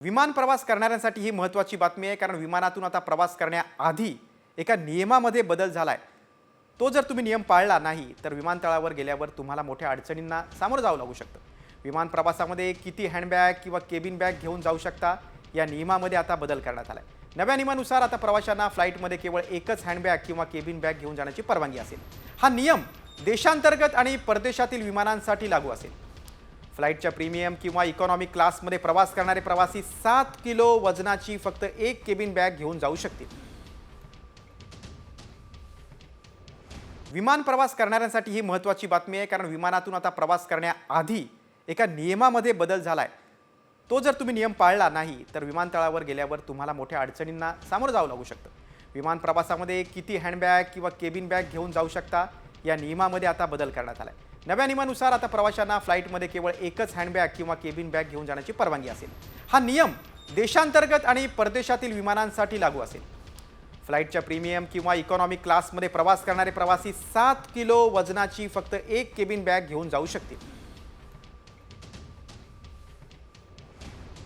विमान प्रवास करणाऱ्यांसाठी ही महत्त्वाची बातमी आहे, कारण विमानातून आता प्रवास करण्याआधी एका नियमामध्ये बदल झालाय। तो जर तुम्ही नियम पाळला नाही तर विमानतळावर गेल्यावर तुम्हाला मोठ्या अडचणींना सामोरं जावं लागू शकतं। विमान प्रवासामध्ये किती हँडबॅग किंवा केबिन बॅग घेऊन जाऊ शकता या नियमामध्ये आता बदल करण्यात आलाय। नव्या नियमानुसार आता प्रवाशांना फ्लाईटमध्ये केवळ एकच हँडबॅग किंवा केबिन बॅग घेऊन जाण्याची परवानगी असेल। हा नियम देशांतर्गत आणि परदेशातील विमानांसाठी लागू असेल। फ्लाईटच्या प्रीमियम किंवा इकॉनॉमी क्लासमध्ये प्रवास करणारे प्रवासी 7 किलो वजनाची फक्त एक केबिन बॅग घेऊन जाऊ शकतील। विमान प्रवासामध्ये किती हँडबॅग किंवा केबिन बॅग घेऊन जाऊ शकता या नियमामध्ये आता बदल करण्यात आलाय। नव्या नियमानुसार आता प्रवाशांना फ्लाईटमध्ये केवळ एकच हँडबॅग किंवा केबिन बॅग घेऊन जाण्याची परवानगी असेल। फ्लाईटच्या प्रीमियम किंवा इकॉनॉमी क्लासमध्ये प्रवास करणारे प्रवासी 7 किलो वजनाची फक्त एक केबिन बॅग घेऊन जाऊ शकतील। विमान प्रवास करणाऱ्यांसाठी ही महत्त्वाची बातमी आहे, कारण विमानातून आता प्रवास करण्याआधी एका नियमामध्ये बदल झालाय। तो जर तुम्ही नियम पाळला नाही तर विमानतळावर गेल्यावर तुम्हाला मोठ्या अडचणींना सामोरं जावं लागू शकतं। विमान प्रवासामध्ये किती हँडबॅग किंवा केबिन बॅग घेऊन जाऊ शकता या नियमामध्ये आता बदल करण्यात आलाय। नव्या नियमानुसार आता प्रवाशांना फ्लाईटमध्ये केवळ एकच हँडबॅग किंवा केबिन बॅग घेऊन जाण्याची परवानगी असेल। हा नियम देशांतर्गत आणि परदेशातील विमानांसाठी लागू असेल। फ्लाईटच्या प्रीमियम किंवा इकॉनॉमी क्लासमध्ये प्रवास करणारे प्रवासी 7 किलो वजनाची फक्त एक केबिन बॅग घेऊन जाऊ शकतील।